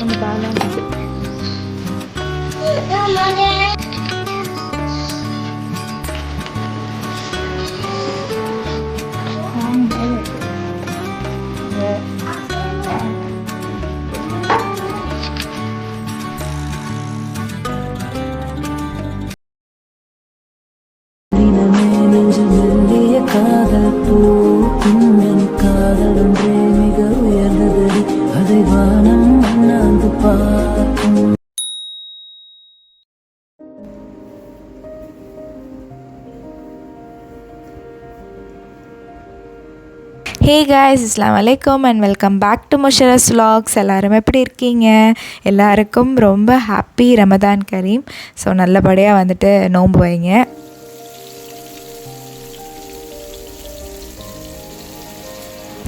கொஞ்சம் பேலன்ஸ். காதல் பூ காதல் ஒன்றே மிக உயர்ந்தது, அதை வானம் அண்ணாந்து பார்க்கும். ஹே காய்ஸ், அஸ்ஸலாமு அலைக்கும் அண்ட் வெல்கம் பேக் டு முஷரஸ் vlogs. எல்லோரும் எப்படி இருக்கீங்க? எல்லாருக்கும் ரொம்ப ஹாப்பி ரமதான் கரீம். ஸோ நல்லபடியாக வந்துட்டு நோன்பு வைங்க.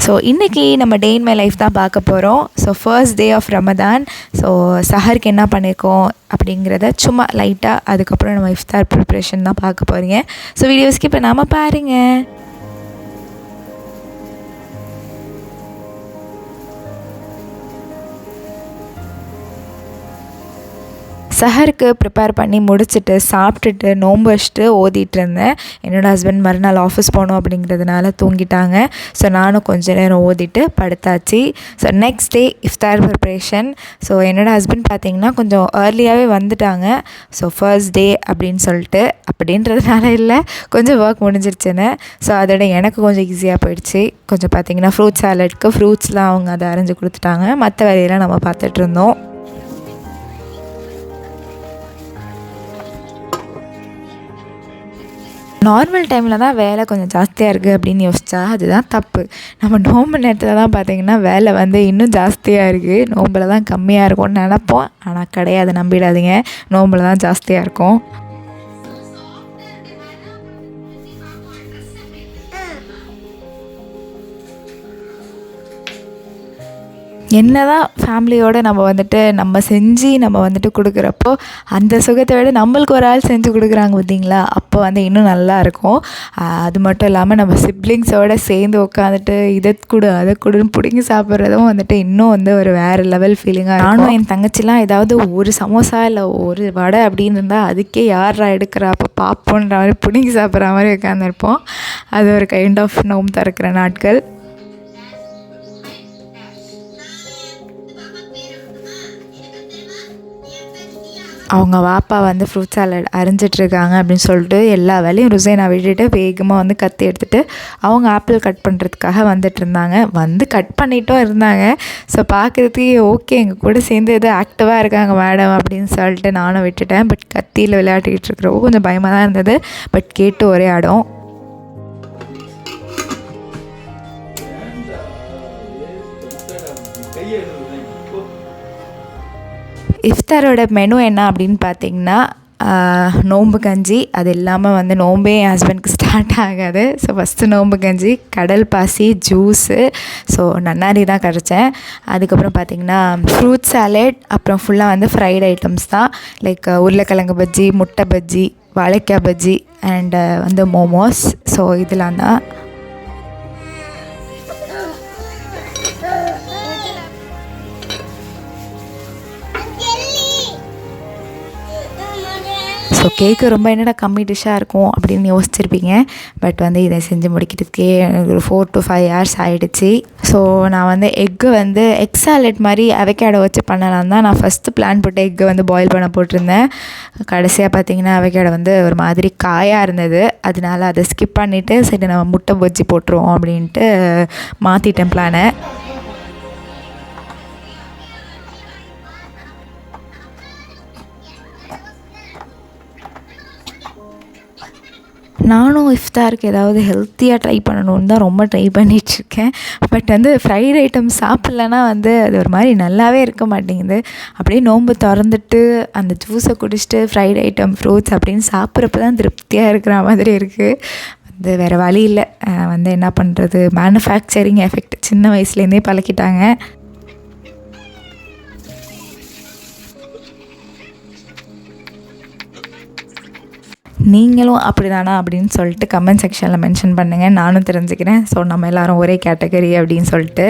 ஸோ இன்றைக்கி நம்ம டே இன் மை லைஃப் தான் பார்க்க போகிறோம். So first day of Ramadan. So சஹருக்கு என்ன பண்ணியிருக்கோம் அப்படிங்கிறத சும்மா லைட்டாக, அதுக்கப்புறம் நம்ம இஃப்தார் ப்ரிப்ரேஷன் தான் பார்க்க போகிறீங்க. ஸோ வீடியோ ஸ்கிப் பண்ணாமல் பாருங்கள். சஹருக்கு ப்ரிப்பேர் பண்ணி முடிச்சுட்டு சாப்பிட்டுட்டு நோன்பு வச்சுட்டு ஓதிட்டு இருந்தேன். என்னோடய ஹஸ்பண்ட் மறுநாள் ஆஃபீஸ் போகணும் அப்படிங்கிறதுனால தூங்கிட்டாங்க. ஸோ நானும் கொஞ்சம் நேரம் ஓதிட்டு படுத்தாச்சு. ஸோ நெக்ஸ்ட் டே இஃப்தார் ப்ரிப்ரேஷன். ஸோ என்னோடய ஹஸ்பண்ட் பார்த்திங்கன்னா கொஞ்சம் ஏர்லியாகவே வந்துட்டாங்க. ஸோ ஃபர்ஸ்ட் டே அப்படின்னு சொல்லிட்டு, அப்படின்றதுனால இல்லை, கொஞ்சம் ஒர்க் முடிஞ்சிருச்சுன்னு. ஸோ அதோட எனக்கு கொஞ்சம் ஈஸியாக போயிடுச்சு. கொஞ்சம் பார்த்திங்கன்னா ஃப்ரூட் சாலட்க்கு ஃப்ரூட்ஸ்லாம் அவங்க அதை அரைஞ்சி கொடுத்துட்டாங்க. மற்ற வேலையெல்லாம் நம்ம பார்த்துட்டு இருந்தோம். நார்மல் டைமில் தான் வேலை கொஞ்சம் ஜாஸ்தியாக இருக்குது அப்படின்னு யோசித்தா அதுதான் தப்பு. நம்ம நோம்பு நேரத்தில் தான் பார்த்திங்கன்னா வேலை வந்து இன்னும் ஜாஸ்தியாக இருக்குது. நோம்பில் தான் கம்மியாக இருக்கும்னு நினப்போம், ஆனால் கிடையாது, நம்பிடாதீங்க, நோம்பில் தான் ஜாஸ்தியாக இருக்கும். என்ன தான் ஃபேமிலியோடு நம்ம வந்துட்டு நம்ம செஞ்சு நம்ம வந்துட்டு கொடுக்குறப்போ அந்த சுகத்தை விட நம்மளுக்கு ஒரு ஆள் செஞ்சு கொடுக்குறாங்க பார்த்தீங்களா, அப்போ வந்து இன்னும் நல்லாயிருக்கும். அது மட்டும் இல்லாமல் நம்ம சிப்ளிங்ஸோடு சேர்ந்து உட்காந்துட்டு இதை கொடு அதை கொடுன்னு பிடிங்கி சாப்பிட்றதும் வந்துட்டு இன்னும் வந்து ஒரு வேறு லெவல் ஃபீலிங்காக. நானும் என் தங்கச்சிலாம் ஏதாவது ஒரு சமோசா இல்லை ஒரு வடை அப்படின்னு இருந்தால் அதுக்கே யாரா எடுக்கிறா அப்போ பார்ப்போன்ற மாதிரி பிடிங்கி சாப்பிட்ற மாதிரி உட்காந்துருப்போம். அது ஒரு கைண்ட் ஆஃப் நோம்பு திறக்கிற நாட்கள். அவங்க வாப்பா வந்து ஃப்ரூட் சாலட் அரைஞ்சிட்ருக்காங்க அப்படின்னு சொல்லிட்டு எல்லா வேலையும் ருசைனா விட்டுட்டு வேகமாக வந்து கத்தி எடுத்துகிட்டு அவங்க ஆப்பிள் கட் பண்ணுறதுக்காக வந்துட்டு இருந்தாங்க. வந்து கட் பண்ணிட்டும் இருந்தாங்க. ஸோ பார்க்குறதுக்கு ஓகே, எங்கள் கூட சேர்ந்து எதோ ஆக்டிவாக இருக்காங்க மேடம் அப்படின்னு சொல்லிட்டு நானும் விட்டுட்டேன். பட் கத்தியில் விளையாடிக்கிட்டு இருக்கிறப்போ கொஞ்சம் பயமாக தான் இருந்தது. பட் கேட்டு ஒரே ஆடம். இஃப்தாரோட மெனு என்ன அப்படின்னு பார்த்திங்கன்னா நோம்பு கஞ்சி. அது இல்லாமல் வந்து நோம்பே என் ஹஸ்பண்டுக்கு ஸ்டார்ட் ஆகாது. ஸோ ஃபஸ்ட்டு நோம்பு கஞ்சி, கடல் பாசி, ஜூஸு, ஸோ நன்னாரி தான் கரைச்சேன். அதுக்கப்புறம் பார்த்திங்கன்னா ஃப்ரூட் சாலட், அப்புறம் ஃபுல்லாக வந்து ஃப்ரைட் ஐட்டம்ஸ் தான். லைக் உருளைக்கிழங்கு பஜ்ஜி, முட்டை பஜ்ஜி, வாழைக்காய் பஜ்ஜி அண்டு வந்து மோமோஸ். ஸோ இதெல்லாம் தான். ஸோ கேக்கு ரொம்ப என்னடா கம்மி டிஷ்ஷாக இருக்கும் அப்படின்னு யோசிச்சிருப்பீங்க. பட் வந்து இதை செஞ்சு முடிக்கிறதுக்கே ஒரு 4 to 5 hours ஆகிடுச்சு. ஸோ நான் வந்து எக் சாலட் மாதிரி அவகேடோ வச்சு பண்ணலாம் தான் நான் ஃபஸ்ட்டு பிளான் போட்டு எக்கு வந்து பாயில் பண்ண போட்டிருந்தேன். கடைசியாக பார்த்திங்கன்னா அவகேடோ வந்து ஒரு மாதிரி காயாக இருந்தது. அதனால அதை ஸ்கிப் பண்ணிவிட்டு சரி நம்ம முட்டை பஜ்ஜி போட்டுருவோம் அப்படின்ட்டு மாற்றிட்டேன் பிளானை. நானும் இஃப்தாருக்கு ஏதாவது ஹெல்த்தியாக ட்ரை பண்ணணுன்னு தான் ரொம்ப ட்ரை பண்ணிகிட்ருக்கேன். பட் வந்து ஃப்ரைட் ஐட்டம் சாப்பிட்லன்னா வந்து அது ஒரு மாதிரி நல்லாவே இருக்க மாட்டேங்குது. அப்படியே நோன்பு திறந்துட்டு அந்த ஜூஸை குடிச்சிட்டு ஃப்ரைட் ஐட்டம், ஃப்ரூட்ஸ் அப்படின்னு சாப்பிட்றப்ப தான் திருப்தியாக இருக்கிற மாதிரி இருக்குது. வந்து வேறு வழி இல்லை. வந்து என்ன பண்ணுறது, மேனுஃபேக்சரிங் எஃபெக்ட் சின்ன வயசுலேருந்தே பழக்கிட்டாங்க. நீங்களும் அப்படி தானா அப்படின்னு சொல்லிட்டு கமெண்ட் செக்ஷனில் மென்ஷன் பண்ணுங்கள், நானும் தெரிஞ்சுக்கிறேன். ஸோ நம்ம எல்லோரும் ஒரே கேட்டகரி அப்படின்னு சொல்லிட்டு.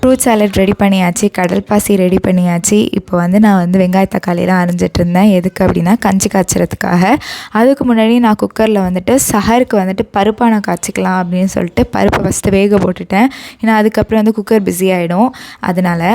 ஃப்ரூட் சாலட் ரெடி பண்ணியாச்சு, கடல் பாசி ரெடி பண்ணியாச்சு. இப்போ வந்து நான் வந்து வெங்காய தக்காளிலாம் அரிஞ்சிட்டு இருந்தேன். எதுக்கு அப்படின்னா கஞ்சி காய்ச்சறதுக்காக. அதுக்கு முன்னாடி நான் குக்கரில் வந்துட்டு சஹருக்கு வந்துட்டு பருப்பான காய்ச்சிக்கலாம் அப்படின்னு சொல்லிட்டு பருப்பை ஃபஸ்ட்டு வேக போட்டுட்டேன். ஏன்னா அதுக்கப்புறம் வந்து குக்கர் பிஸி ஆகிடும். அதனால்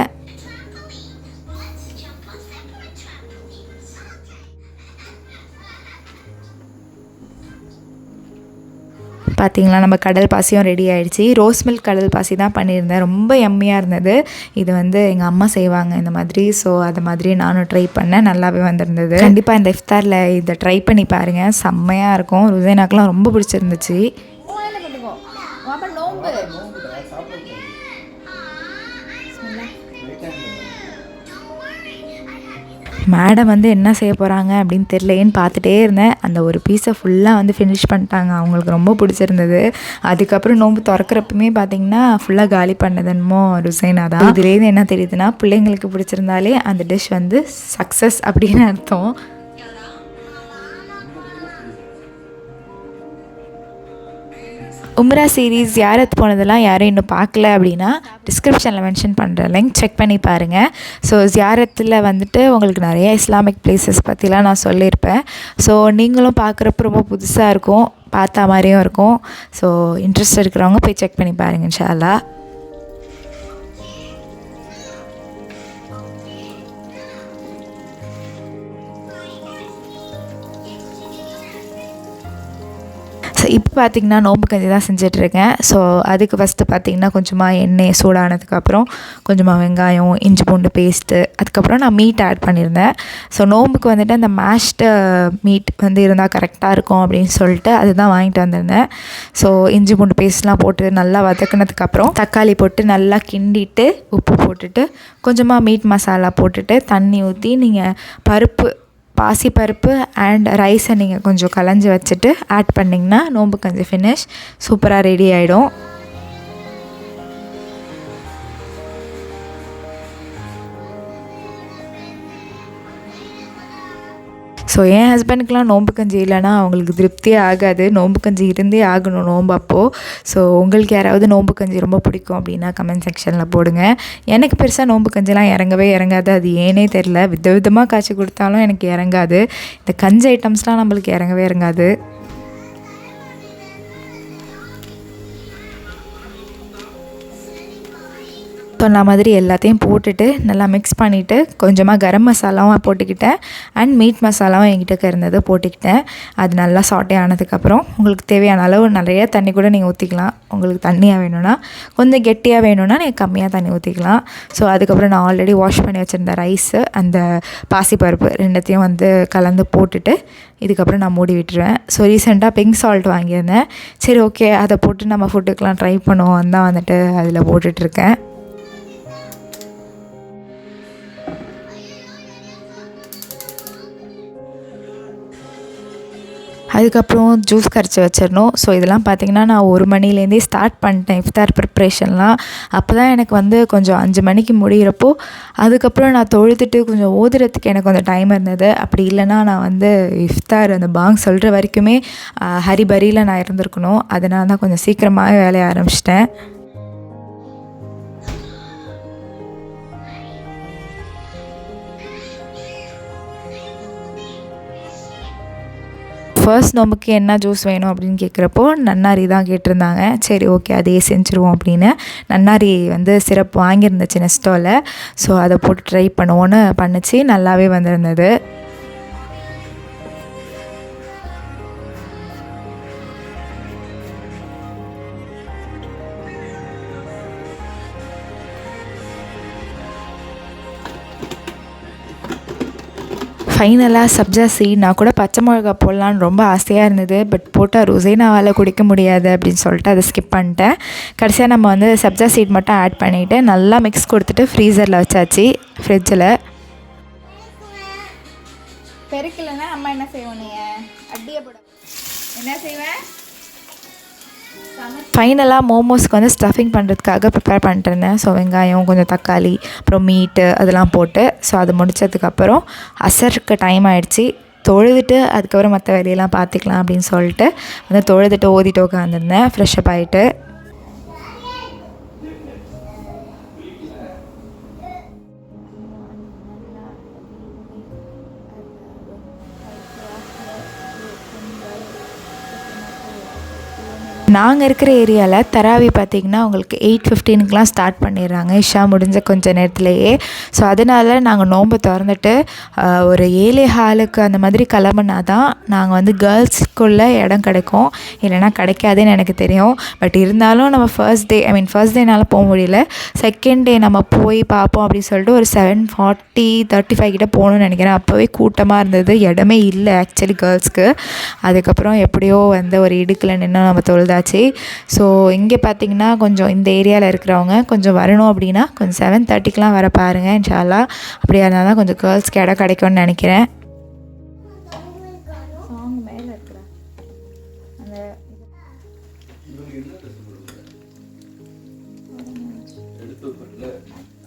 பார்த்திங்களா, நம்ம கடல் பாசியும் ரெடி ஆகிடுச்சி. ரோஸ் மில்க் கடல் பாசி தான் பண்ணியிருந்தேன். ரொம்ப எம்மியாக இருந்தது. இது வந்து எங்கள் அம்மா செய்வாங்க இந்த மாதிரி. ஸோ அது மாதிரி நானும் ட்ரை பண்ணேன். நல்லாவே வந்திருந்தது. கண்டிப்பாக இந்த இஃப்தாரில் இதை ட்ரை பண்ணி பாருங்கள், செம்மையாக இருக்கும். ருசைனாக்கெலாம் ரொம்ப பிடிச்சிருந்துச்சு. மேடம் வந்து என்ன செய்ய போகிறாங்க அப்படின்னு தெரியலேன்னு பார்த்துட்டே இருந்தேன். அந்த ஒரு பீஸை ஃபுல்லாக வந்து ஃபினிஷ் பண்ணிட்டாங்க. அவங்களுக்கு ரொம்ப பிடிச்சிருந்தது. அதுக்கப்புறம் நோன்பு திறக்கிறப்பமே பார்த்திங்கன்னா ஃபுல்லாக காலி பண்ணதுன்னமோ ருசைனா தான். இதுலேருந்து என்ன தெரியுதுன்னா, பிள்ளைங்களுக்கு பிடிச்சிருந்தாலே அந்த டிஷ் வந்து சக்ஸஸ் அப்படின்னு அர்த்தம். உம்ரா சீரீஸ் ஜியாரத் போனதெல்லாம் யாரும் இன்னும் பார்க்கல அப்படின்னா டிஸ்கிரிப்ஷனில் மென்ஷன் பண்ணுற லிங்க் செக் பண்ணி பாருங்கள். ஸோ ஜியாரத்தில் வந்துட்டு உங்களுக்கு நிறைய இஸ்லாமிக் பிளேசஸ் பற்றிலாம் நான் சொல்லியிருப்பேன். ஸோ நீங்களும் பார்க்குறப்ப ரொம்ப புதுசாக இருக்கும், பார்த்தா மாதிரியும் இருக்கும். ஸோ இன்ட்ரெஸ்ட் இருக்கிறவங்க போய் செக் பண்ணி பாருங்கள் இன்ஷா அல்லாஹ். ஸோ இப்போ பார்த்திங்கன்னா நோம்பு கஞ்சி தான் செஞ்சிட்ருக்கேன். ஸோ அதுக்கு ஃபஸ்ட்டு பார்த்திங்கன்னா கொஞ்சமாக எண்ணெய் சூடானதுக்கப்புறம் கொஞ்சமாக வெங்காயம், இஞ்சி பூண்டு பேஸ்ட்டு, அதுக்கப்புறம் நான் மீட் ஆட் பண்ணியிருந்தேன். ஸோ நோம்புக்கு வந்துட்டு அந்த மேஷ்டு மீட் வந்து இருந்தால் கரெக்டாக இருக்கும் அப்படின்னு சொல்லிட்டு அதுதான் வாங்கிட்டு வந்திருந்தேன். ஸோ இஞ்சி பூண்டு பேஸ்ட்லாம் போட்டு நல்லா வதக்கினதுக்கப்புறம் தக்காளி போட்டு நல்லா கிண்டிட்டு உப்பு போட்டுட்டு கொஞ்சமாக மீட் மசாலா போட்டுட்டு தண்ணி ஊற்றி நீங்கள் பருப்பு பாசிப்பருப்பு அண்ட் ரைஸை நீங்கள் கொஞ்சம் கலஞ்சி வச்சுட்டு ஆட் பண்ணிங்கன்னா நோம்பு கஞ்சி ஃபினிஷ் சூப்பராக ரெடி ஆகிடும். ஸோ என் ஹஸ்பண்டுக்கெலாம் நோம்பு கஞ்சி இல்லைனா அவங்களுக்கு திருப்தியே ஆகாது. நோம்பு கஞ்சி இருந்தே ஆகணும் நோம்பு அப்போது. ஸோ உங்களுக்கு யாராவது நோம்பு கஞ்சி ரொம்ப பிடிக்கும் அப்படின்னா கமெண்ட் செக்ஷனில் போடுங்க. எனக்கு பெருசாக நோம்பு கஞ்சிலாம் இறங்கவே இறங்காது. அது ஏனே தெரில, விதவிதமாக காய்ச்சி கொடுத்தாலும் எனக்கு இறங்காது. இந்த கஞ்சி ஐட்டம்ஸ்லாம் நம்மளுக்கு இறங்கவே இறங்காது. சொன்ன மாதிரி எல்லாத்தையும் போட்டுட்டு நல்லா மிக்ஸ் பண்ணிவிட்டு கொஞ்சமாக கரம் மசாலாவும் போட்டுக்கிட்டேன் அண்ட் மீட் மசாலாவும் என்கிட்ட இருந்தது போட்டுக்கிட்டேன். அது நல்லா சாட்டே ஆனதுக்கப்புறம் உங்களுக்கு தேவையான அளவு நிறைய தண்ணி கூட நீங்கள் ஊற்றிக்கலாம். உங்களுக்கு தண்ணியாக வேணும்னா, கொஞ்சம் கெட்டியாக வேணும்னா நீங்கள் கம்மியாக தண்ணி ஊற்றிக்கலாம். ஸோ அதுக்கப்புறம் நான் ஆல்ரெடி வாஷ் பண்ணி வச்சுருந்த ரைஸு அந்த பாசிப்பருப்பு ரெண்டுத்தையும் வந்து கலந்து போட்டுட்டு இதுக்கப்புறம் நான் மூடி விட்டுருவேன். ஸோ ரீசெண்டாக பிங்க் சால்ட் வாங்கியிருந்தேன். சரி ஓகே, அதை போட்டு நம்ம ஃபுட்டுக்கெலாம் ட்ரை பண்ணுவோம் தான் வந்துட்டு அதில் போட்டுட்ருக்கேன். அதுக்கப்புறம் ஜூஸ் கரைச்சி வச்சிடணும். ஸோ இதெல்லாம் பார்த்திங்கன்னா நான் 1 மணிலேருந்தே ஸ்டார்ட் பண்ணிட்டேன் இஃப்தார் ப்ரிப்ரேஷன்லாம். அப்போ தான் எனக்கு வந்து கொஞ்சம் 5 மணிக்கு முடிகிறப்போ அதுக்கப்புறம் நான் தொழுதுட்டு கொஞ்சம் ஓதுறதுக்கு எனக்கு கொஞ்சம் டைம் இருந்தது. அப்படி இல்லைனா நான் வந்து இஃப்தார் அந்த பாங் சொல்கிற வரைக்குமே ஹரிபரியில் நான் இருந்திருக்கணும். அதனால தான் கொஞ்சம் சீக்கிரமாகவே வேலையை ஆரம்பிச்சிட்டேன். ஃபர்ஸ்ட் நோம்புக்கு என்ன ஜூஸ் வேணும் அப்படின்னு கேட்குறப்போ நன்னாரி தான் கேட்டிருந்தாங்க. சரி ஓகே, அதையே செஞ்சுருவோம் அப்படின்னு நன்னாரி வந்து சிரப் வாங்கியிருந்துச்சு நெஸ்டோவில். ஸோ அதை போட்டு ட்ரை பண்ணுவோன்னு பண்ணிச்சு, நல்லாவே வந்திருந்தது. ஃபைனலாக சப்ஜா சீட், நான் கூட பச்சை மிளகா போடலான்னு ரொம்ப ஆசையாக இருந்தது. பட் போட்டால் ருசைனாவால் குடிக்க முடியாது அப்படின்னு சொல்லிட்டு அதை ஸ்கிப் பண்ணிட்டேன். கடைசியாக நம்ம வந்து சப்ஜா சீட் மட்டும் ஆட் பண்ணிவிட்டு நல்லா மிக்ஸ் கொடுத்துட்டு ஃப்ரீசரில் வச்சாச்சு ஃப்ரிட்ஜில். பெருக்கலைன்னா அம்மா என்ன செய்வோம், நீங்கள் அடியே போட என்ன செய்வேன். ஃபைனலாக மோமோஸ்க்கு வந்து ஸ்டஃபிங் பண்ணுறதுக்காக ப்ரிப்பேர் பண்ணிட்டு இருந்தேன். ஸோ வெங்காயம், கொஞ்சம் தக்காளி, அப்புறம் மீட்டு அதெல்லாம் போட்டு ஸோ அது முடித்ததுக்கப்புறம் அசருக்கு டைம் ஆகிடுச்சி. தொழுதுட்டு அதுக்கப்புறம் மற்ற வேலையெல்லாம் பார்த்துக்கலாம் அப்படின்னு சொல்லிட்டு வந்து தொழுதுட்டு ஓதிட்டு உட்காந்துருந்தேன் ஃப்ரெஷ்ஷப் ஆகிட்டு. நாங்கள் இருக்கிற ஏரியாவில் தராவி பார்த்திங்கன்னா உங்களுக்கு 8:15க்குலாம் ஸ்டார்ட் பண்ணிடுறாங்க இஷா முடிஞ்ச கொஞ்சம் நேரத்துலையே. ஸோ அதனால் நாங்கள் நோன்பு திறந்துட்டு ஒரு 7:15 அந்த மாதிரி கிளம்புனா தான் நாங்கள் வந்து கேர்ள்ஸுக்குள்ளே இடம் கிடைக்கும், இல்லைனா கிடைக்காதுன்னு எனக்கு தெரியும். பட் இருந்தாலும் நம்ம ஃபர்ஸ்ட் டேனால் போக முடியல. செகண்ட் டே நம்ம போய் பார்ப்போம் அப்படின்னு சொல்லிட்டு ஒரு 7:35 கிட்ட போகணுன்னு நினைக்கிறேன். அப்போவே கூட்டமாக இருந்தது, இடமே இல்லை ஆக்சுவலி கேர்ள்ஸ்க்கு. அதுக்கப்புறம் எப்படியோ வந்து ஒரு இடுக்கில் நின்று நம்ம தொழுதாச்சு. ஸோ இங்கே பார்த்திங்கன்னா கொஞ்சம் இந்த ஏரியாவில் இருக்கிறவங்க கொஞ்சம் வரணும் அப்படின்னா கொஞ்சம் 7:30க்கெலாம் வர பாருங்கள் இன்ஷா அல்லாஹ். அப்படியா இருந்தால் தான் கொஞ்சம் கேர்ள்ஸ்க்கு இடம் கிடைக்கும்னு நினைக்கிறேன். சாங் மேலே இருக்கிற அந்த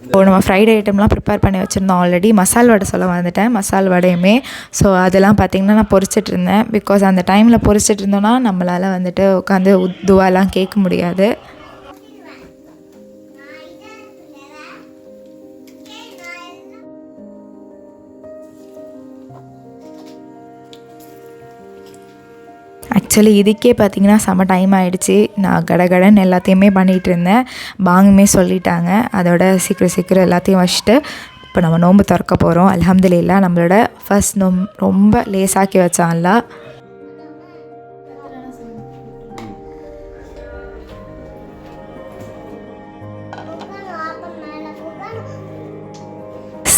இப்போ நம்ம ஃப்ரைட் ஐட்டம்லாம் ப்ரிப்பேர் பண்ணி வச்சுருந்தோம் ஆல்ரெடி. மசால் வடை சொல்ல வந்துட்டேன், மசால் வடையுமே. ஸோ அதெல்லாம் பார்த்திங்கன்னா நான் பொரிச்சிட்டு இருந்தேன். பிகாஸ் அந்த டைமில் பொரிச்சிட்டு இருந்தோன்னா நம்மளால் வந்துட்டு உட்காந்து துவாலாம் கேட்க முடியாது. ஆக்சுவலி இதுக்கே பார்த்திங்கன்னா செம்ம டைம் ஆகிடுச்சு. நான் கடகடன்னு எல்லாத்தையுமே பண்ணிகிட்டு இருந்தேன். பாங்குமே சொல்லிட்டாங்க, அதோட சீக்கிரம் எல்லாத்தையும் வச்சுட்டு இப்போ நம்ம நோன்பு திறக்க போகிறோம். அல்ஹம்துலில்லாஹ் நம்மளோட ஃபர்ஸ்ட் ரொம்ப லேசாக்கி வச்சான்ல.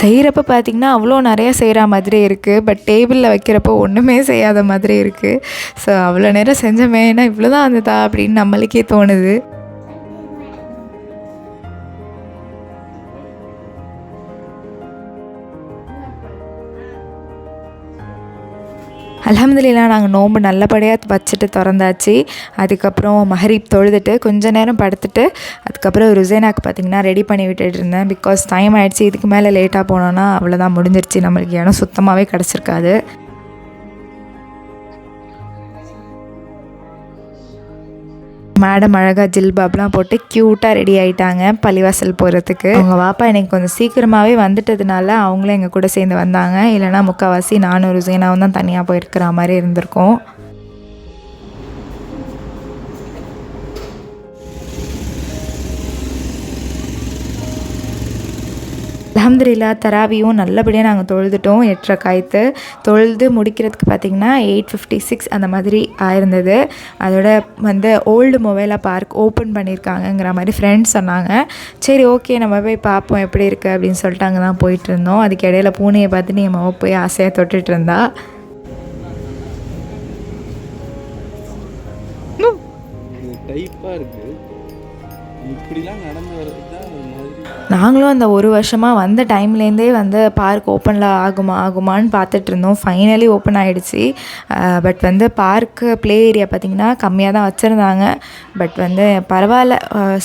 செய்கிறப்ப பார்த்திங்கன்னா அவ்வளோ நிறையா செய்கிற மாதிரி இருக்குது, பட் டேபிளில் வைக்கிறப்போ ஒன்றுமே செய்யாத மாதிரி இருக்குது. ஸோ அவ்வளோ நேரம் செஞ்சோமே, ஏன்னா இவ்வளோ தான் வந்ததா அப்படின்னு நம்மளுக்கே தோணுது. அல்ஹம்துலில்லாஹ் நாங்கள் நோன்பு நல்லபடியாக வச்சுட்டு திறந்தாச்சு. அதுக்கப்புறம் மஹரிப் தொழுதுட்டு கொஞ்சம் நேரம் படுத்துட்டு அதுக்கப்புறம் ருசேனாக்கு பார்த்திங்கன்னா ரெடி பண்ணி விட்டுட்டு இருந்தேன். பிகாஸ் டைம் ஆகிடுச்சு, இதுக்கு மேலே லேட்டாக போனோன்னா அவ்வளோதான், முடிஞ்சிருச்சு, நம்மளுக்கு இடம் சுத்தமாகவே கிடச்சிருக்காது. மேடம் அழகாக ஜில்பாப்லாம் போட்டு க்யூட்டாக ரெடி ஆகிட்டாங்க பள்ளிவாசல் போகிறதுக்கு. அவங்க வாப்பா எனக்கு கொஞ்சம் சீக்கிரமாகவே வந்துட்டதுனால அவங்களும் எங்கள் கூட சேர்ந்து வந்தாங்க. இல்லைனா முக்கால்வாசி நானும் ருசேனாவும் தான் தனியாக போயிருக்கிற மாதிரி இருந்திருக்கோம். அல்ஹம்துலில்லாஹ் தராவியும் நல்லபடியாக நாங்கள் தொழுதுட்டோம். 8 ரக்காயத்து தொழுது முடிக்கிறதுக்கு பார்த்திங்கன்னா 8:56 அந்த மாதிரி ஆயிருந்தது. அதோட வந்து ஓல்டு மொபைலா பார்க் ஓப்பன் பண்ணியிருக்காங்கங்கிற மாதிரி ஃப்ரெண்ட்ஸ் சொன்னாங்க. சரி ஓகே நம்ம போய் பார்ப்போம் எப்படி இருக்குது அப்படின்னு சொல்லிட்டு அங்கே தான் போயிட்டு இருந்தோம். அதுக்கு இடையில பூனையை பார்த்துட்டு என் மாவை போய் ஆசையாக தொட்டுட்டு இருந்தா. டைப்பாக இருக்குது, இப்படிலாம் நடந்து வர்றது தான் ஒரு மாதிரி. நாங்களும் அந்த ஒரு வருஷமாக வந்த டைம்லேருந்தே வந்து பார்க் ஓப்பனில் ஆகுமான்னு பார்த்துட்டு இருந்தோம். ஃபைனலி ஓப்பன் ஆகிடுச்சு. பட் வந்து பார்க்கு ப்ளே ஏரியா பார்த்திங்கன்னா கம்மியாக தான் வச்சுருந்தாங்க. பட் வந்து பரவாயில்ல,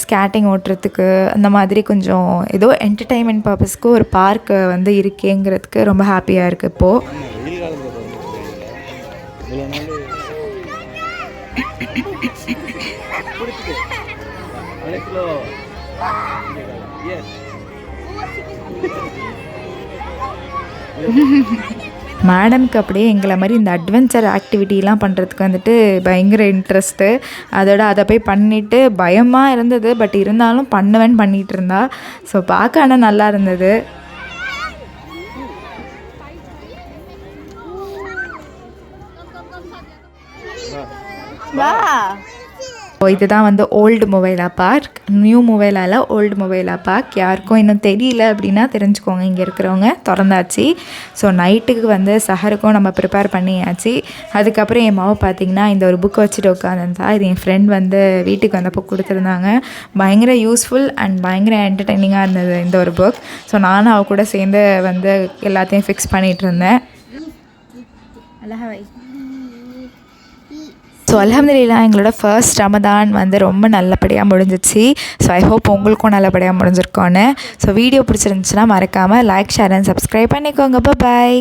ஸ்கேட்டிங் ஓட்டுறதுக்கு அந்த மாதிரி கொஞ்சம் ஏதோ என்டர்டெயின்மெண்ட் பர்பஸ்க்கு ஒரு பார்க்கு வந்து இருக்கேங்கிறதுக்கு ரொம்ப ஹாப்பியாக இருக்குது இப்போது. வெயில் காலத்தில் இவ்வளோ நாள் பிடிச்சிட்டு அழைக்கலோ. மேடம்க்கு அப்படியே எங்களை மாதிரி இந்த அட்வென்ச்சர் ஆக்டிவிட்டிலாம் பண்ணுறதுக்கு வந்துட்டு பயங்கர இன்ட்ரெஸ்ட்டு. அதோட அதை போய் பண்ணிவிட்டு பயமாக இருந்தது, பட் இருந்தாலும் பண்ணுவேன்னு பண்ணிகிட்டு இருந்தா. ஸோ பார்க்க ஆனால் நல்லா இருந்தது. இதுதான் வந்து ஓல்டு மொபைலா பார்க், நியூ மொபைலால் ஓல்டு மொபைலா பார்க். யாருக்கும் இன்னும் தெரியல அப்படின்னா தெரிஞ்சுக்கோங்க, இங்கே இருக்கிறவங்க. திறந்தாச்சு. ஸோ நைட்டுக்கு வந்து சஹருக்கும் நம்ம ப்ரிப்பேர் பண்ணியாச்சு. அதுக்கப்புறம் என் மாவை பார்த்திங்கன்னா இந்த ஒரு புக் வச்சுட்டு உட்காந்துருந்தா. இது என் ஃப்ரெண்ட் வந்து வீட்டுக்கு வந்தப்போ கொடுத்துருந்தாங்க. பயங்கர யூஸ்ஃபுல் அண்ட் பயங்கர என்டர்டெய்னிங்காக இருந்தது இந்த ஒரு புக். ஸோ நானும் அவள் கூட சேர்ந்து வந்து எல்லாத்தையும் ஃபிக்ஸ் பண்ணிகிட்டு இருந்தேன். ஸோ அல்ஹம்துலில்லாஹ் எங்களோட ஃபர்ஸ்ட் ரமதான் வந்து ரொம்ப நல்லபடியாக முடிஞ்சிச்சு. ஸோ ஐ ஹோப் உங்களுக்கும் நல்லபடியாக முடிஞ்சிருக்கோன்னு. ஸோ வீடியோ பிடிச்சிருந்துச்சுன்னா மறக்காமல் லைக், ஷேர் அண்ட் சப்ஸ்கிரைப் பண்ணிக்கோங்க. பாய்.